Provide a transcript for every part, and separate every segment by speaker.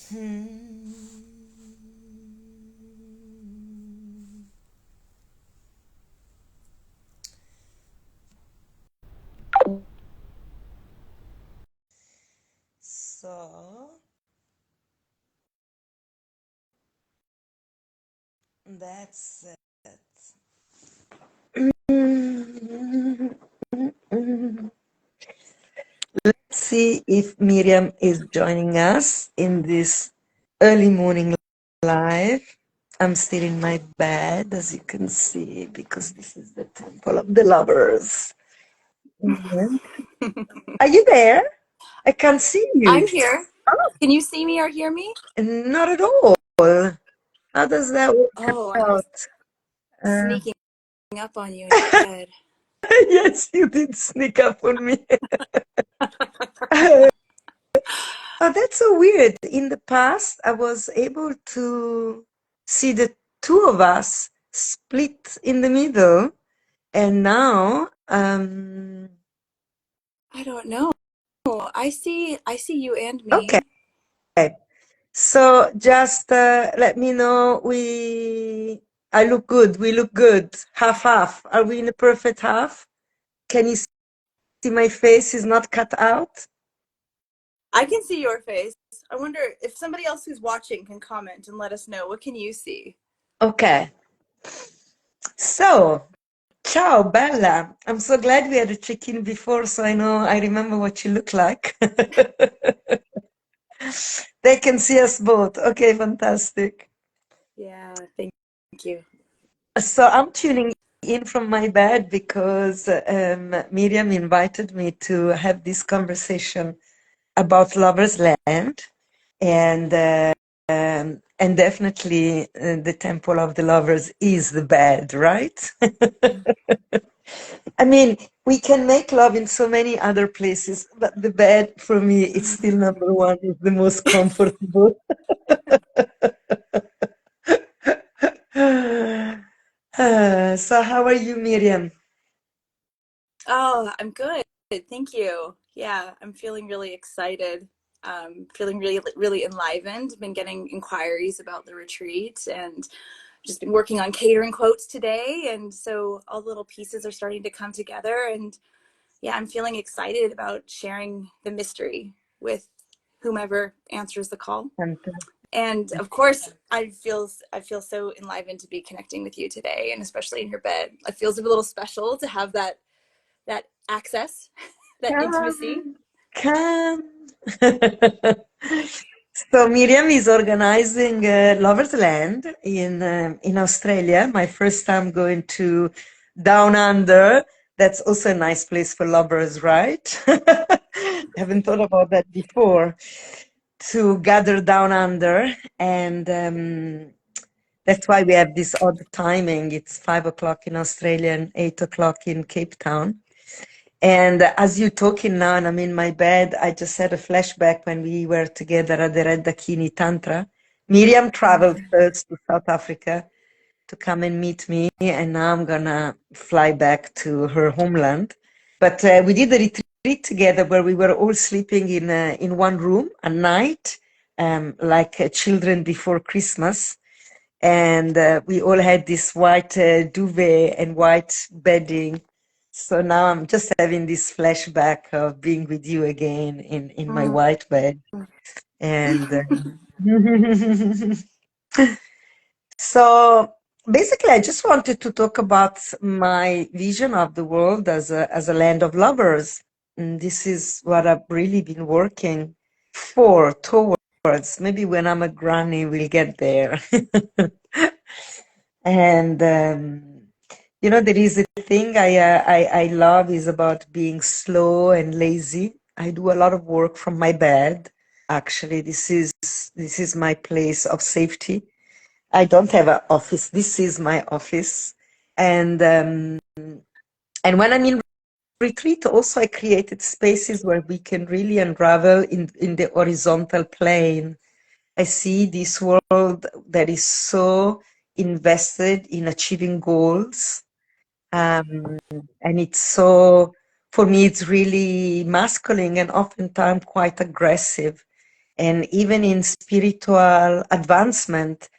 Speaker 1: Hmm. So that's it. Let's see if Miriam is joining us in this early morning live. I'm still in my bed, as you can see, because this is the temple of the lovers. Mhm. Are you there? I can't see you.
Speaker 2: I'm here.
Speaker 1: Oh,
Speaker 2: Can you see me or hear me?
Speaker 1: not at all. How does that work
Speaker 2: Oh, I was
Speaker 1: out? Uh,
Speaker 2: sneaking up on you in your bed.
Speaker 1: yes, you did sneak up on me. Oh, that's so weird. In the past, I was able to see the two of us split in the middle, and now,
Speaker 2: I don't know. I see you and
Speaker 1: okay.
Speaker 2: me.
Speaker 1: So just let me know. I look good. We look good. Half half. Are we in a perfect half? Can you see my face is not cut out?
Speaker 2: I can see your face. I wonder if somebody else who's watching can comment and let us know. What can you see?
Speaker 1: Okay. So, ciao, Bella. I'm so glad we had a check-in before, so I remember what you look like. They can see us both. Okay, fantastic.
Speaker 2: Yeah, thank you.
Speaker 1: So I'm tuning in from my bed because Miriam invited me to have this conversation about Lover's Land, and definitely the Temple of the Lovers is the bed, right? I mean, we can make love in so many other places, but the bed for me, it's still number one, is the most comfortable. So how are you, Miriam?
Speaker 2: Oh, I'm good. Thank you. Yeah, I'm feeling really excited. Feeling really enlivened. Been getting inquiries about the retreat and just been working on catering quotes today. And so all the little pieces are starting to come together. And yeah, I'm feeling excited about sharing the mystery with whomever answers the call.
Speaker 1: Fantastic.
Speaker 2: And of course, I feel so enlivened to be connecting with you today, and especially in your bed. It feels a little special to have that access, that intimacy.
Speaker 1: Come, come. So Miriam is organizing Lovers Land in Australia. My first time going to Down Under. That's also a nice place for lovers, right? Haven't thought about that before. To gather down under, and that's why we have this odd timing. It's 5 o'clock in Australia and 8 o'clock in Cape Town. And as you're talking now, and I'm in my bed, I just had a flashback when we were together at the Red Dakini Tantra. Miriam traveled first to South Africa to come and meet me, and now I'm gonna fly back to her homeland. But we did a retreat together where we were all sleeping in one room at night, like children before Christmas. And we all had this white duvet and white bedding. So now I'm just having this flashback of being with you again in my
Speaker 2: Mm.
Speaker 1: white bed. And so basically, I just wanted to talk about my vision of the world as a land of lovers. And this is what I've really been working towards. Maybe when I'm a granny, we'll get there. And there is a thing I love is about being slow and lazy. I do a lot of work from my bed. Actually, this is my place of safety. I don't have an office. This is my office. And when I'm in retreat, also I created spaces where we can really unravel in the horizontal plane. I see this world that is so invested in achieving goals. Um, and it's so, for me, it's really masculine and oftentimes quite aggressive. And even in spiritual advancement,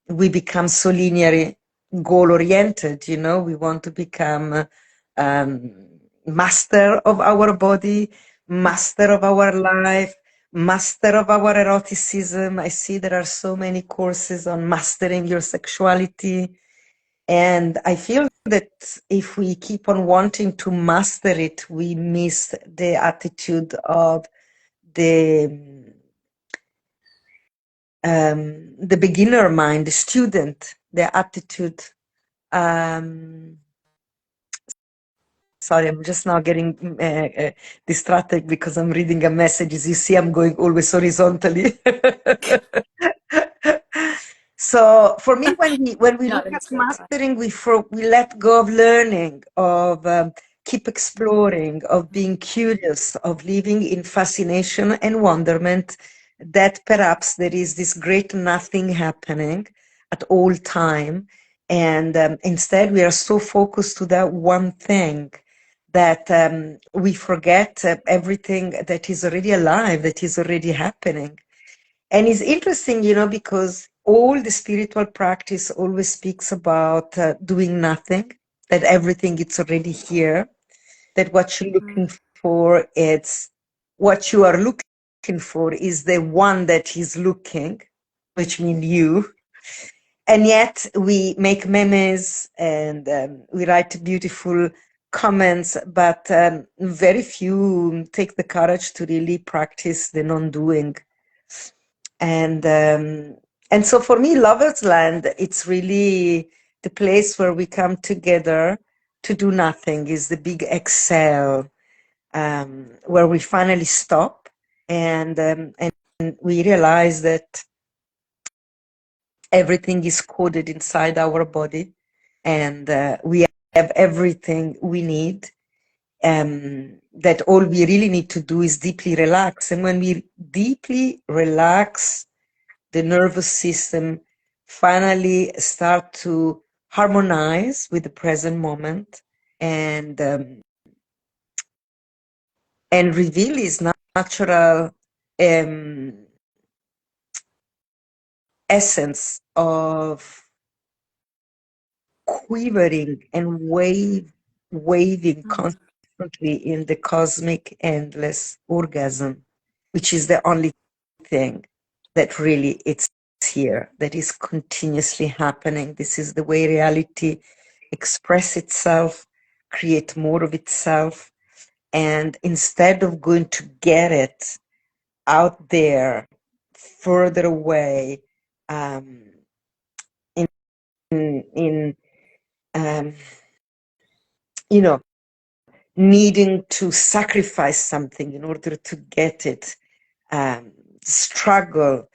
Speaker 1: we become so linear, goal-oriented, you know, we want to become master of our body, master of our life, master of our eroticism. I see there are so many courses on mastering your sexuality. And I feel that if we keep on wanting to master it, we miss the attitude of the beginner mind, the student, the attitude. Sorry, I'm just now getting distracted because I'm reading a message. As you see, I'm going always horizontally. So for me, when we
Speaker 2: No,
Speaker 1: look at
Speaker 2: that's totally fine.
Speaker 1: mastering, we let go of learning, of keep exploring, of being curious, of living in fascination and wonderment. That perhaps there is this great nothing happening at all time, and instead we are so focused to that one thing that we forget everything that is already alive, that is already happening. And it's interesting, you know, because all the spiritual practice always speaks about doing nothing, that everything is already here, that what you're looking for, it's what you are looking for is the one that is looking, which means you. And yet we make memes and we write beautiful comments, but very few take the courage to really practice the non-doing. And so for me, Lovers Land, it's really the place where we come together to do nothing, is the big exhale, where we finally stop and we realize that everything is coded inside our body, and we have everything we need. That all we really need to do is deeply relax. And when we deeply relax, the nervous system finally start to harmonize with the present moment and reveal its natural essence of quivering and waving constantly in the cosmic endless orgasm, which is the only thing that really it's here, that is continuously happening. This is the way reality express itself, create more of itself. And instead of going to get it out there, further away, in you know, needing to sacrifice something in order to get it, struggle.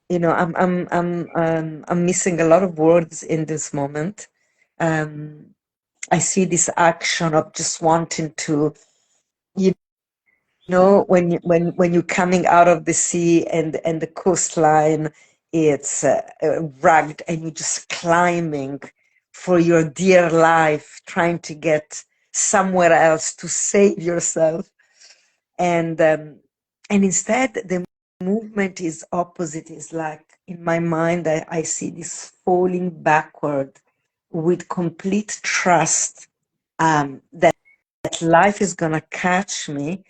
Speaker 1: You know, I'm missing a lot of words in this moment. I see this action of just wanting to, you know, when you're coming out of the sea and the coastline, it's rugged, and you're just climbing for your dear life, trying to get somewhere else to save yourself, and instead the movement is opposite. Is like in my mind, I see this falling backward with complete trust that life is gonna catch me.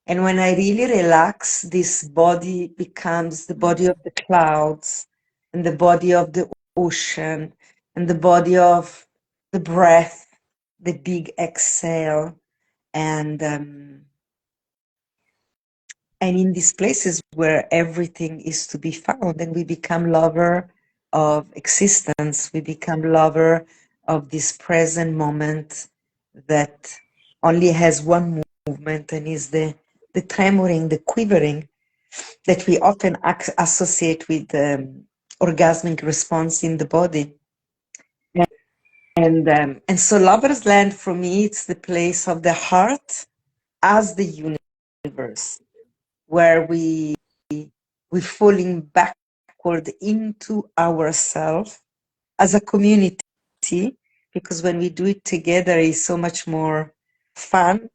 Speaker 1: And when I really relax, this body becomes the body of the clouds and the body of the ocean and the body of the breath, the big exhale. And in these places where everything is to be found, and we become lover of existence, we become lover of this present moment that only has one movement, and is the tremoring, the quivering that we often associate with orgasmic response in the body. And so Lover's Land for me, it's the place of the heart as the universe, where we're falling backward into ourselves as a community, because when we do it together, it's so much more fun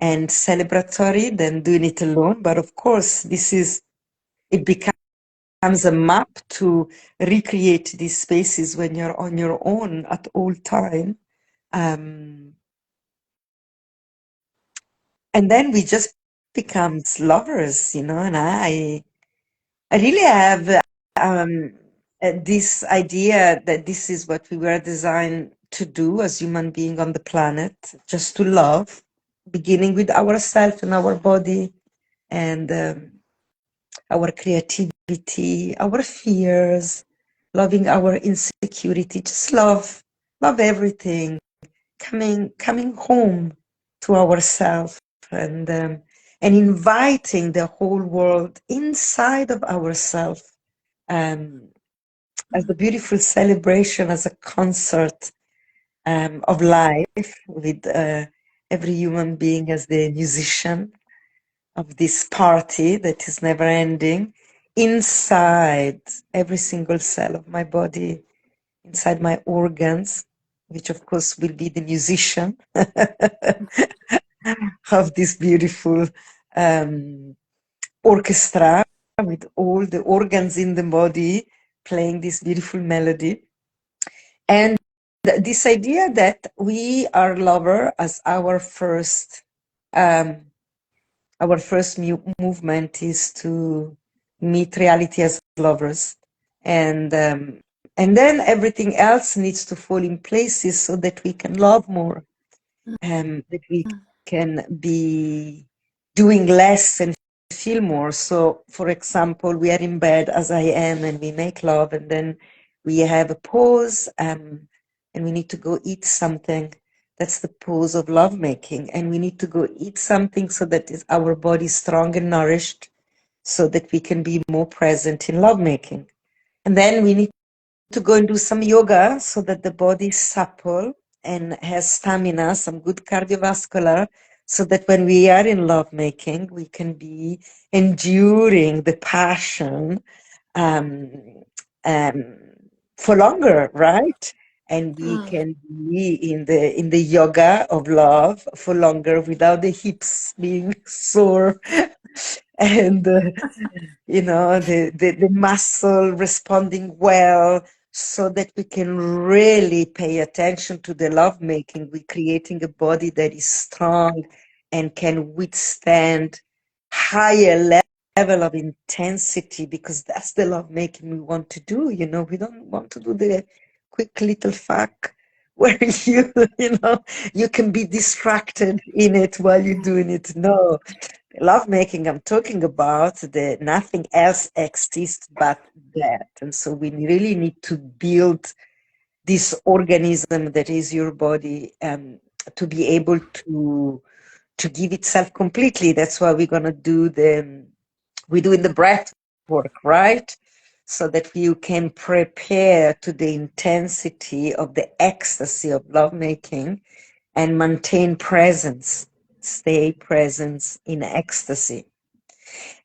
Speaker 1: and celebratory than doing it alone. But of course, it becomes a map to recreate these spaces when you're on your own at all time. Um, and then we just becomes lovers, and I really have um, this idea that this is what we were designed to do as human beings on the planet, just to love, beginning with ourselves and our body and our creativity, our fears, loving our insecurity, just love everything, coming home to ourselves and inviting the whole world inside of ourselves um, as a beautiful celebration, as a concert of life with every human being as the musician of this party that is never ending inside every single cell of my body, inside my organs, which of course will be the musician of this beautiful orchestra with all the organs in the body playing this beautiful melody. And this idea that we are lover as our first movement is to meet reality as lovers, and then everything else needs to fall in places so that we can love more, that we can be doing less and feel more. So, for example, we are in bed as I am, and we make love, and then we have a pause, and we need to go eat something. That's the pose of lovemaking. And we need to go eat something so that our body is strong and nourished, so that we can be more present in lovemaking. And then we need to go and do some yoga so that the body is supple and has stamina, some good cardiovascular, so that when we are in lovemaking, we can be enduring the passion um, um, for longer, right? And we can be in the yoga of love for longer without the hips being sore and the muscle responding well, so that we can really pay attention to the lovemaking. We're creating a body that is strong and can withstand higher level of intensity, because that's the lovemaking we want to do. We don't want to do the quick little fuck where you can be distracted in it while you're doing it. No, lovemaking I'm talking about, the nothing else exists but that. And so we really need to build this organism that is your body, to be able to give itself completely. That's why we're going to do we're doing the breath work, right? So that you can prepare to the intensity of the ecstasy of lovemaking and maintain presence, stay presence in ecstasy.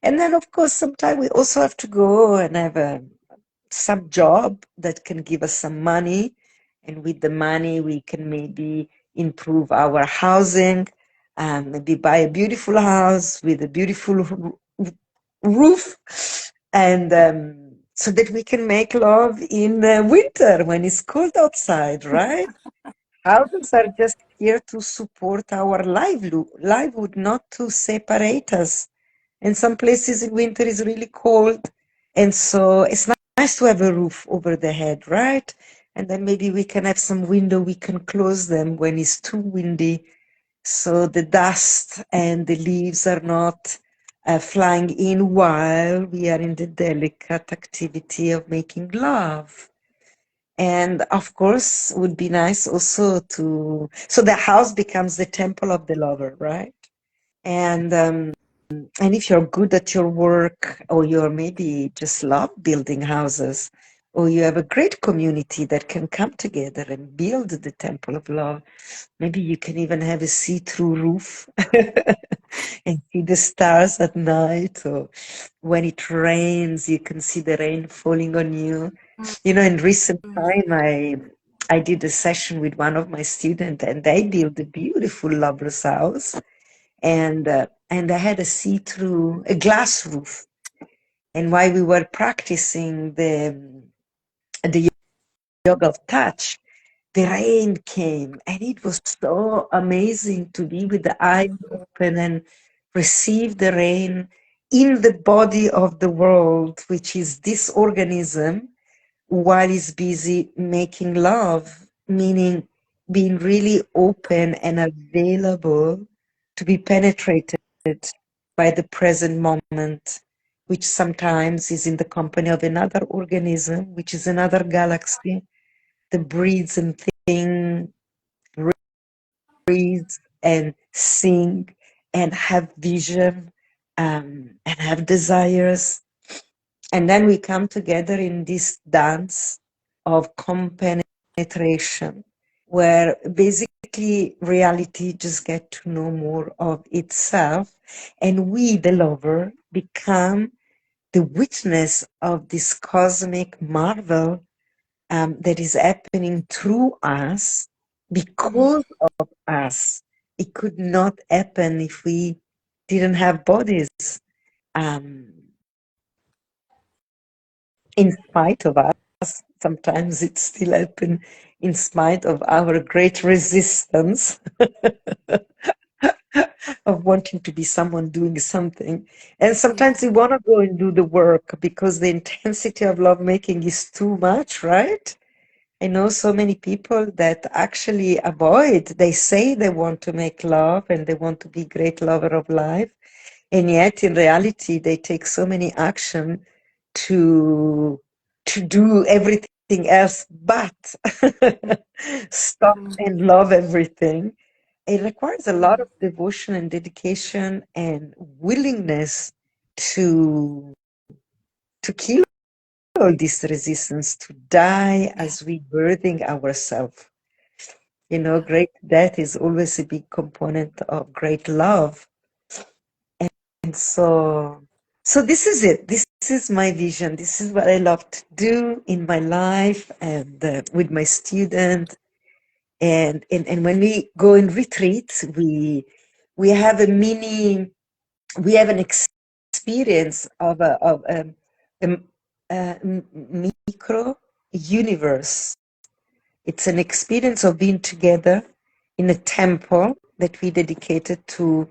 Speaker 1: And then, of course, sometimes we also have to go and have some job that can give us some money. And with the money, we can maybe improve our housing, maybe buy a beautiful house with a beautiful roof, and so that we can make love in winter when it's cold outside, right? Houses are just here to support our livelihood, not to separate us. And some places in winter is really cold, and so it's nice to have a roof over the head, right? And then maybe we can have some window, we can close them when it's too windy, so the dust and the leaves are not flying in while we are in the delicate activity of making love. And of course, would be nice also so the house becomes the temple of the lover, right? And if you're good at your work, or you're maybe just love building houses, or you have a great community that can come together and build the temple of love, maybe you can even have a see-through roof and see the stars at night, or when it rains, you can see the rain falling on you. In recent time, I did a session with one of my students, and they built a beautiful lover's house. and I had a see-through, a glass roof. And while we were practicing the yoga of touch, the rain came, and it was so amazing to be with the eyes open and receive the rain in the body of the world, which is this organism, while it's busy making love, meaning being really open and available to be penetrated by the present moment, which sometimes is in the company of another organism, which is another galaxy, that breathes and thinks, breathes and sing and have vision, and have desires. And then we come together in this dance of compenetration, where basically reality just get to know more of itself, and we, the lover, become the witness of this cosmic marvel, that is happening through us, because of us. It could not happen if we didn't have bodies. Um, in spite of us, sometimes it still happens in spite of our great resistance of wanting to be someone doing something. And sometimes we want to go and do the work because the intensity of lovemaking is too much, right? I know so many people that actually avoid, they say they want to make love and they want to be great lover of life. And yet in reality, they take so many action to, to do everything else but stop and love everything. It requires a lot of devotion and dedication and willingness to to kill all this resistance, to die as we birthing ourselves. You know, great death is always a big component of great love. And so this is it. This is my vision. This is what I love to do in my life and with my student. And when we go in retreats, we have a mini, we have an experience of a micro universe. It's an experience of being together in a temple that we dedicated to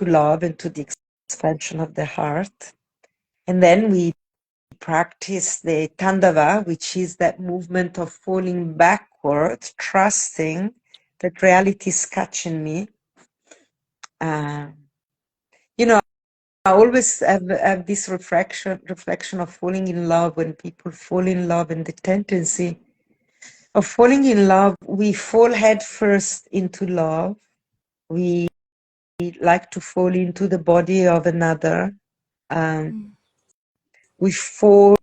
Speaker 1: love and to the expansion of the heart. And then we practice the Tandava, which is that movement of falling backward, trusting that reality is catching me. You know, I always have this reflection of falling in love. When people fall in love, and the tendency of falling in love, we fall head first into love. We like to fall into the body of another. We fall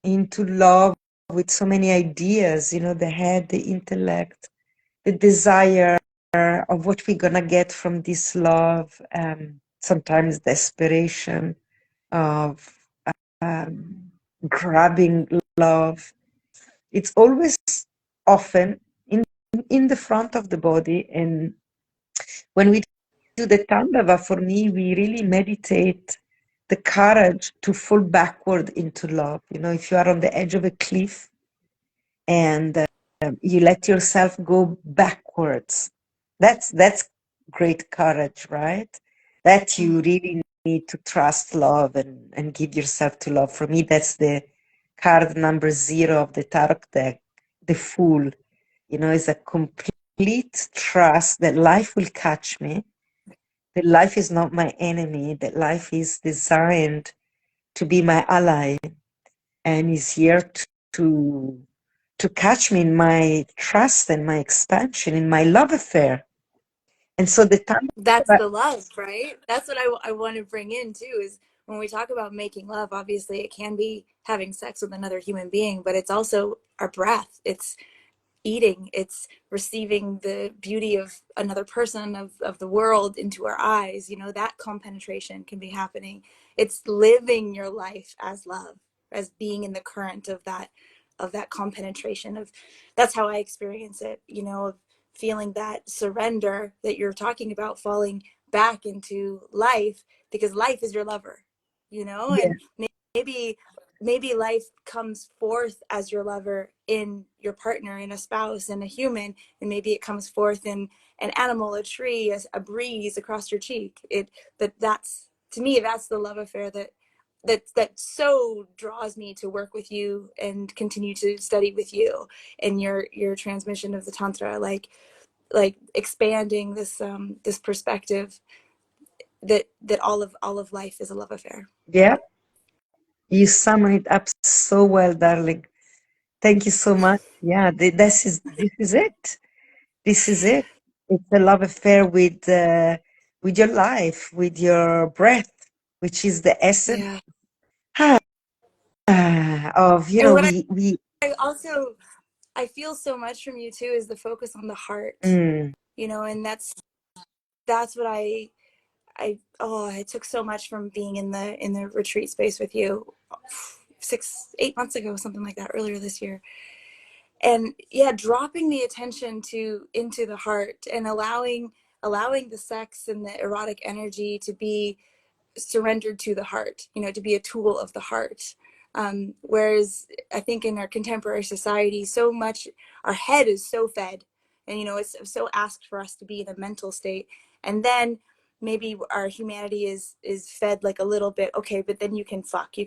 Speaker 1: into love with so many ideas, you know, the head, the intellect, the desire of what we're gonna get from this love, sometimes desperation of grabbing love. It's always often in the front of the body. And when we do the Tandava, for me, we really meditate the courage to fall backward into love. You know, if you are on the edge of a cliff and you let yourself go backwards, that's great courage, right? That you really need to trust love and give yourself to love. For me, that's the card number 0 of the tarot deck, the Fool. You know, is a complete trust that life will catch me, that life is not my enemy, that life is designed to be my ally and is here to catch me in my trust and my expansion, in my love affair. And so the time
Speaker 2: That's the love, right? That's what I want to bring in too, is when we talk about making love, obviously it can be having sex with another human being, but it's also our breath. It's eating, it's receiving the beauty of another person, of the world into our eyes. You know, that compenetration can be happening. It's living your life as love, as being in the current of that compenetration. Of that's how I experience it, you know, of feeling that surrender that you're talking about, falling back into life, because life is your lover, you know.
Speaker 1: Yeah.
Speaker 2: And maybe life comes forth as your lover in your partner, in a spouse, in a human, and maybe it comes forth in an animal, a tree, a breeze across your cheek. That's to me, that's the love affair that so draws me to work with you and continue to study with you and your transmission of the tantra, like expanding this perspective that all of life is a love affair.
Speaker 1: Yeah. You sum it up so well, darling. Thank you so much. Yeah, this is it. This is it. It's a love affair with your life, with your breath, which is the essence
Speaker 2: Yeah.
Speaker 1: of,
Speaker 2: And what
Speaker 1: we
Speaker 2: I also I feel so much from you too is the focus on the heart,
Speaker 1: mm,
Speaker 2: and that's what I took so much from being in the retreat space with you 8 months ago, something like that, earlier this year. And yeah, dropping the attention into the heart and allowing the sex and the erotic energy to be surrendered to the heart, to be a tool of the heart. Whereas I think in our contemporary society, so much our head is so fed, and it's so asked for us to be in a mental state, and then maybe our humanity is fed like a little bit, okay, but then you can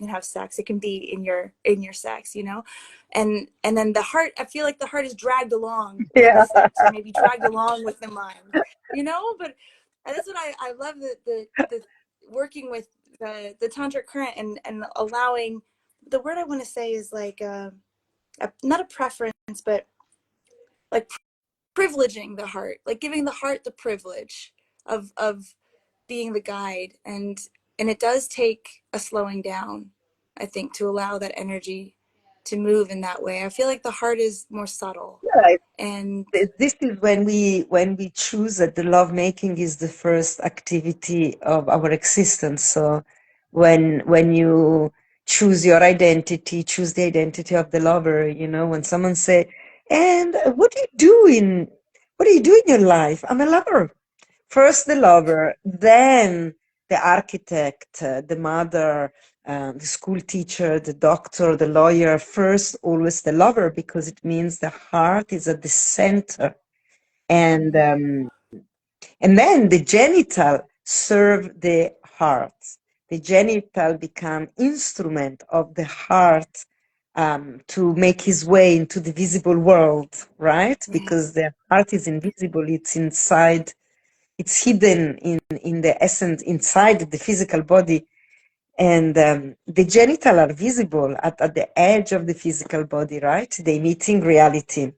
Speaker 2: have sex, it can be in your sex, and then the heart, I feel like the heart is dragged along with the
Speaker 1: yeah,
Speaker 2: sex, or maybe dragged along with the mind, but that's what I love, the working with the tantric current, and allowing, the word I want to say is like not a preference, but like privileging the heart, like giving the heart the privilege of being the guide, and it does take a slowing down, I think, to allow that energy to move in that way. I feel like the heart is more subtle,
Speaker 1: yeah.
Speaker 2: and
Speaker 1: This is when we choose that the love making is the first activity of our existence. So when you choose your identity, choose the identity of the lover, when someone say, and what do you do in your life? I'm a lover. First the lover, then the architect, the mother, the school teacher, the doctor, the lawyer. First, always the lover, because it means the heart is at the center. And then the genital serve the heart. The genital become instrument of the heart to make his way into the visible world, right?
Speaker 2: yeah,
Speaker 1: Because the heart is invisible, it's inside, it's hidden in the essence inside the physical body, and the genital are visible at the edge of the physical body, right? They meeting reality.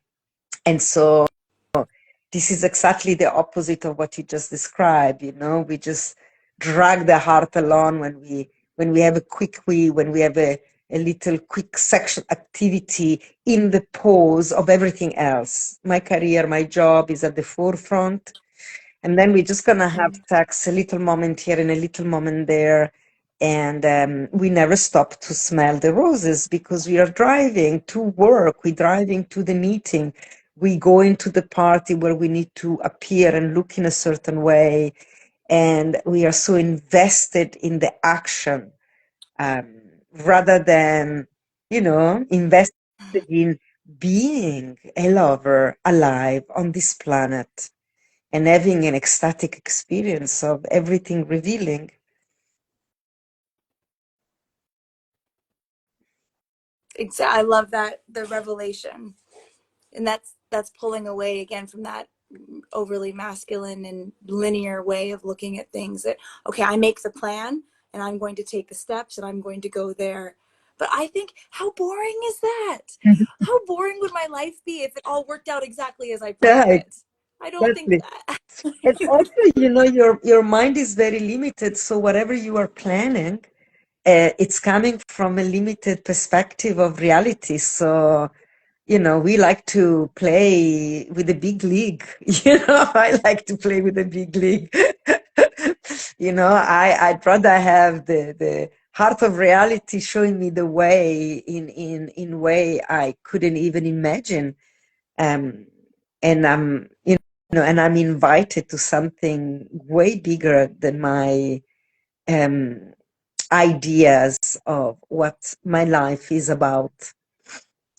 Speaker 1: And so this is exactly the opposite of what you just described. We just drag the heart along when we have a quick wee, when we have a little quick sexual activity in the pause of everything else. My career, my job is at the forefront, and then we're just gonna have sex, a little moment here and a little moment there. And we never stop to smell the roses because we are driving to work, we're driving to the meeting, we go into the party where we need to appear and look in a certain way. And we are so invested in the action, um, rather than, invested in being a lover alive on this planet and having an ecstatic experience of everything revealing.
Speaker 2: I love that, the revelation, and that's pulling away again from that overly masculine and linear way of looking at things, that okay, I make the plan and I'm going to take the steps and I'm going to go there. But I think, how boring is that? How boring would my life be if it all worked out exactly as I planned
Speaker 1: Yeah,
Speaker 2: it? I don't think
Speaker 1: exactly.
Speaker 2: that.
Speaker 1: And also, your mind is very limited. So whatever you are planning, it's coming from a limited perspective of reality. So, we like to play with the big league. I like to play with the big league. I'd rather have the heart of reality showing me the way in way I couldn't even imagine. Um, and and I'm invited to something way bigger than my ideas of what my life is about.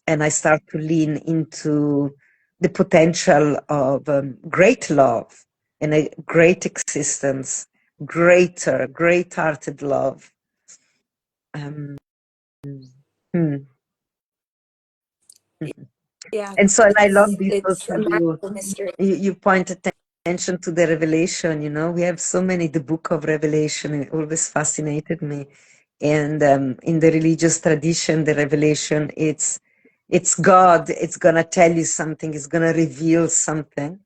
Speaker 1: And I start to lean into the potential of great love and a great existence, great-hearted love. Um, hmm.
Speaker 2: Yeah,
Speaker 1: And so, and I love this
Speaker 2: it's
Speaker 1: also,
Speaker 2: a magical mystery.
Speaker 1: you point attention to the revelation, we have so many, the book of Revelation, it always fascinated me. And in the religious tradition, the revelation, it's God, it's gonna tell you something, it's gonna reveal something.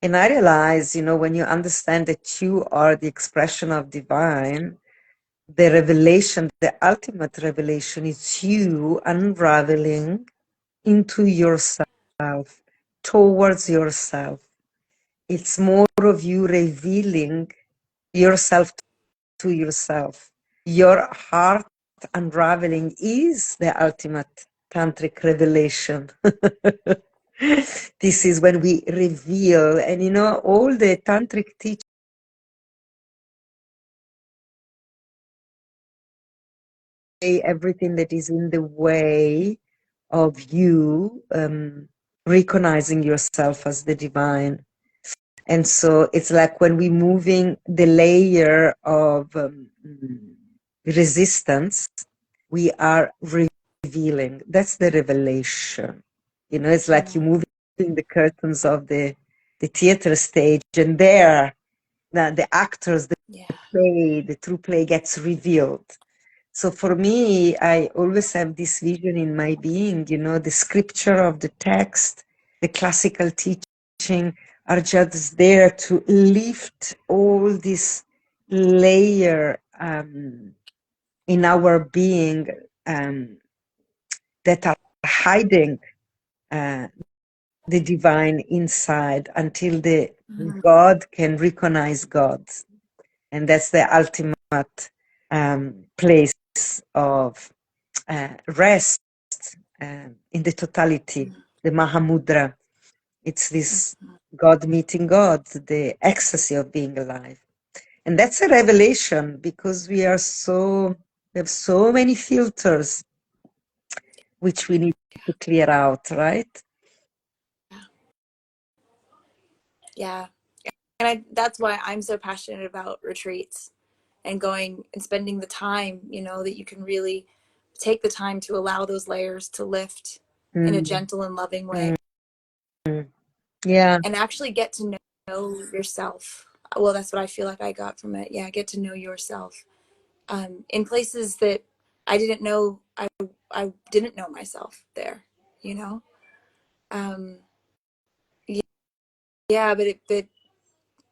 Speaker 1: And I realize, when you understand that you are the expression of divine, the revelation, the ultimate revelation is you unraveling into yourself, towards yourself. It's more of you revealing yourself to yourself. Your heart unraveling is the ultimate tantric revelation. This is when we reveal, and all the tantric teachings, everything that is in the way of you recognizing yourself as the divine. And so it's like when we're moving the layer of resistance, we are revealing. That's the revelation. It's like you're moving the curtains of the theater stage, and there, the actors, the true play gets revealed. So for me, I always have this vision in my being, the scripture of the text, the classical teaching are just there to lift all this layer in our being that are hiding the divine inside until the God can recognize God. And that's the ultimate place of rest in the totality, the Mahamudra. It's this God meeting God, the ecstasy of being alive. And that's a revelation because we have so many filters which we need to clear out, right?
Speaker 2: Yeah. And that's why I'm so passionate about retreats and going and spending the time, that you can really take the time to allow those layers to lift in a gentle and loving way.
Speaker 1: Yeah.
Speaker 2: And actually get to know yourself. Well, that's what I feel like I got from it. Yeah, get to know yourself in places that I didn't know. I didn't know myself there. Um, yeah, but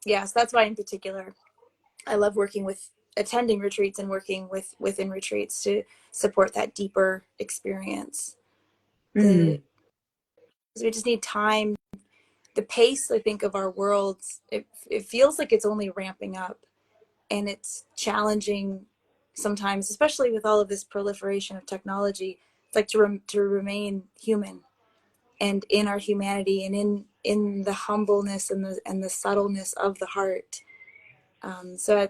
Speaker 2: yeah. So that's why, in particular, I love working with attending retreats and working within retreats to support that deeper experience.
Speaker 1: Mm.
Speaker 2: We just need time. The pace, I think, of our worlds, it feels like it's only ramping up, and it's challenging sometimes, especially with all of this proliferation of technology. It's like to remain human and in our humanity and in the humbleness and the subtleness of the heart. So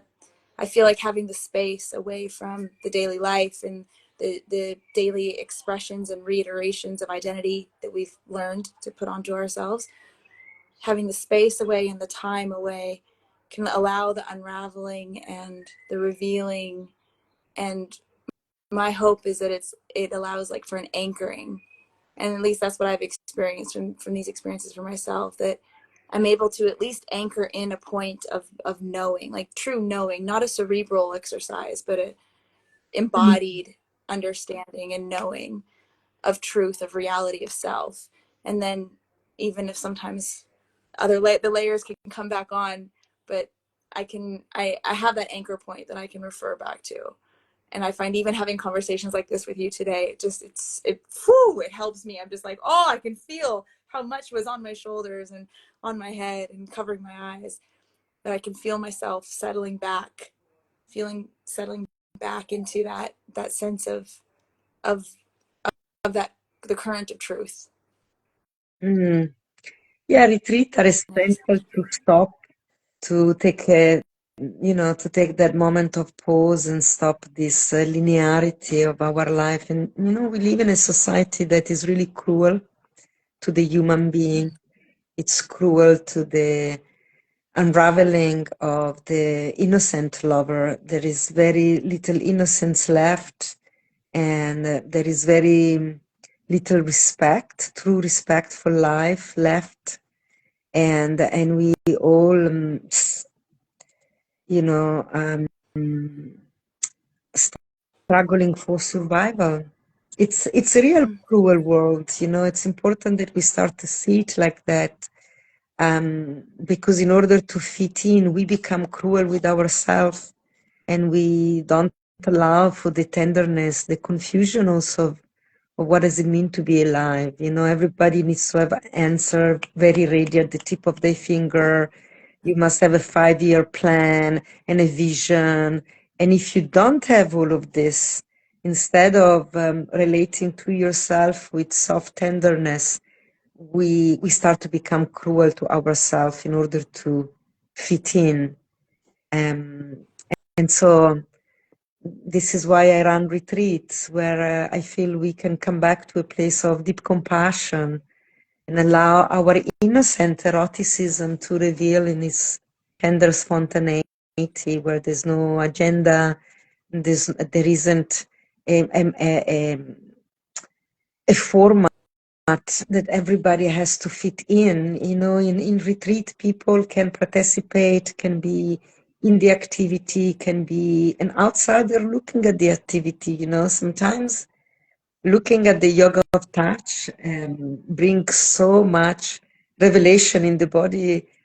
Speaker 2: I feel like having the space away from the daily life and the daily expressions and reiterations of identity that we've learned to put onto ourselves, having the space away and the time away can allow the unraveling and the revealing. And my hope is that it allows like for an anchoring. And at least that's what I've experienced from these experiences for myself, that I'm able to at least anchor in a point of knowing, like true knowing, not a cerebral exercise, but a embodied understanding and knowing of truth, of reality, of self. And then even if sometimes the layers can come back on, but I have that anchor point that I can refer back to. And I find even having conversations like this with you today, it helps me. I'm just like, oh, I can feel how much was on my shoulders and on my head and covering my eyes, that I can feel myself settling back into that sense of of that the current of truth.
Speaker 1: Mm. Yeah, retreat are
Speaker 2: Nice.
Speaker 1: essential to stop, to take a, to take that moment of pause and stop this linearity of our life. And, we live in a society that is really cruel to the human being. It's cruel to the unraveling of the innocent lover. There is very little innocence left, and there is very little respect, true respect for life left. And we all, you know, struggling for survival. It's a real cruel world. It's important that we start to see it like that. Because in order to fit in, we become cruel with ourselves, and we don't allow for the tenderness, the confusion also of what does it mean to be alive. Everybody needs to have an answer very ready at the tip of their finger. You must have a 5-year plan and a vision. And if you don't have all of this, instead of relating to yourself with soft tenderness, we start to become cruel to ourselves in order to fit in. Um, and so this is why I run retreats, where I feel we can come back to a place of deep compassion and allow our innocent eroticism to reveal in its tender spontaneity, where there's no agenda, there isn't a format that everybody has to fit in. In retreat, people can participate, can be in the activity, can be an outsider looking at the activity. Sometimes looking at the yoga of touch brings so much revelation in the body